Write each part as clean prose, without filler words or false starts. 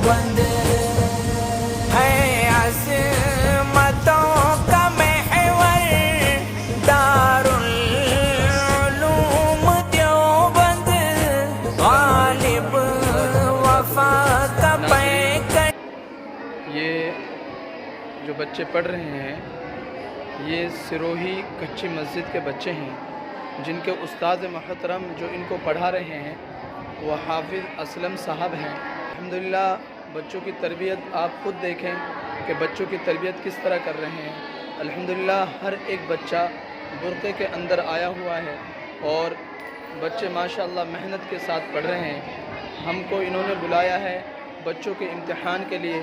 دیوبند ہے عظمتوں کا محور دارالعلوم دیوبند غالب وفا کا پیکر۔ یہ جو بچے پڑھ رہے ہیں یہ سروہی کچی مسجد کے بچے ہیں، جن کے استاد محترم جو ان کو پڑھا رہے ہیں وہ حافظ اسلم صاحب ہیں۔ الحمدللہ بچوں کی تربیت آپ خود دیکھیں کہ بچوں کی تربیت کس طرح کر رہے ہیں۔ الحمدللہ ہر ایک بچہ برقعے کے اندر آیا ہوا ہے اور بچے ماشاءاللہ محنت کے ساتھ پڑھ رہے ہیں۔ ہم کو انہوں نے بلایا ہے بچوں کے امتحان کے لیے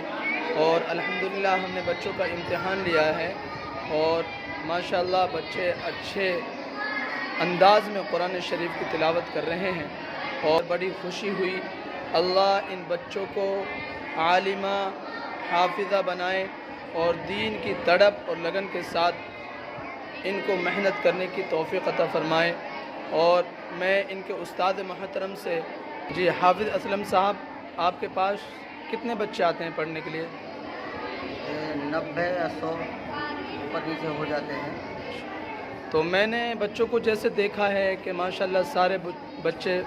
اور الحمدللہ ہم نے بچوں کا امتحان لیا ہے اور ماشاءاللہ بچے اچھے انداز میں قرآن شریف کی تلاوت کر رہے ہیں اور بڑی خوشی ہوئی۔ اللہ ان بچوں کو عالمہ حافظہ بنائے اور دین کی تڑپ اور لگن کے ساتھ ان کو محنت کرنے کی توفیق عطا فرمائے۔ اور میں ان کے استاد محترم سے جی حافظ اسلم صاحب آپ کے پاس کتنے بچے آتے ہیں پڑھنے کے لیے؟ 90 یا 100 اوپر نیچے ہو جاتے ہیں۔ تو میں نے بچوں کو جیسے دیکھا ہے کہ ماشاءاللہ سارے بچے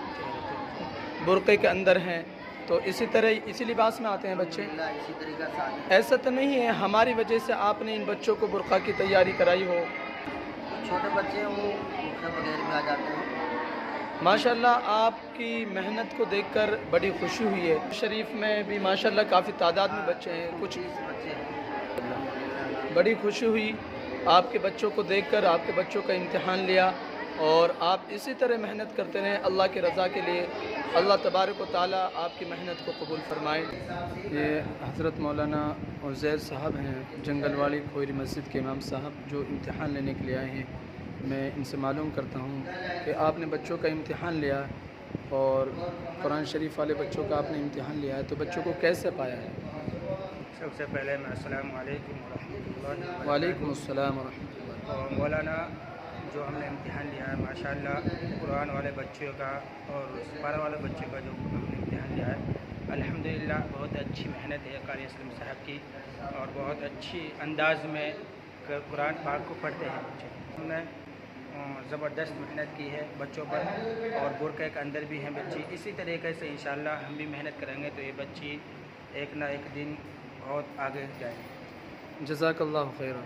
برقعے کے اندر ہیں، تو اسی طرح اسی لباس میں آتے ہیں بچے؟ اسی طریقہ سے آتے ہیں۔ ایسا تو نہیں ہے ہماری وجہ سے آپ نے ان بچوں کو برقع کی تیاری کرائی ہو؟ چھوٹے بچے ہیں وہ برقعے بغیر بھی آ جاتے ہیں۔ ماشاءاللہ آپ کی محنت کو دیکھ کر بڑی خوشی ہوئی ہے۔ شریف میں بھی ماشاءاللہ کافی تعداد میں بچے ہیں، کچھ 30 بچے ہیں۔ بڑی خوشی ہوئی آپ کے بچوں کو دیکھ کر، آپ کے بچوں کا امتحان لیا اور آپ اسی طرح محنت کرتے رہیں اللہ کی رضا کے لیے۔ اللہ تبارک و تعالیٰ آپ کی محنت کو قبول فرمائے۔ یہ حضرت مولانا عزیر صاحب ہیں، جنگل والی کھوئری مسجد کے امام صاحب، جو امتحان لینے کے لیے آئے ہیں۔ میں ان سے معلوم کرتا ہوں کہ آپ نے بچوں کا امتحان لیا اور قرآن شریف والے بچوں کا آپ نے امتحان لیا ہے، تو بچوں کو کیسے پایا ہے؟ سب سے پہلے میں السلام علیکم ورحمۃ اللہ۔ وعلیکم السلام ورحمۃ اللہ۔ اور مولانا جو ہم نے امتحان لیا ہے ماشاءاللہ قرآن والے بچوں کا اور سپارہ والے بچوں کا جو ہم نے امتحان لیا ہے الحمدللہ بہت اچھی محنت ہے قاری اسلم صاحب کی اور بہت اچھی انداز میں قرآن پاک کو پڑھتے ہیں بچے۔ ہم نے زبردست محنت کی ہے بچوں پر اور برقعے کے اندر بھی ہیں بچی۔ اسی طریقے سے انشاءاللہ ہم بھی محنت کریں گے تو یہ بچی ایک نہ ایک دن بہت آگے جائیں گے۔ جزاک اللہ خیرہ۔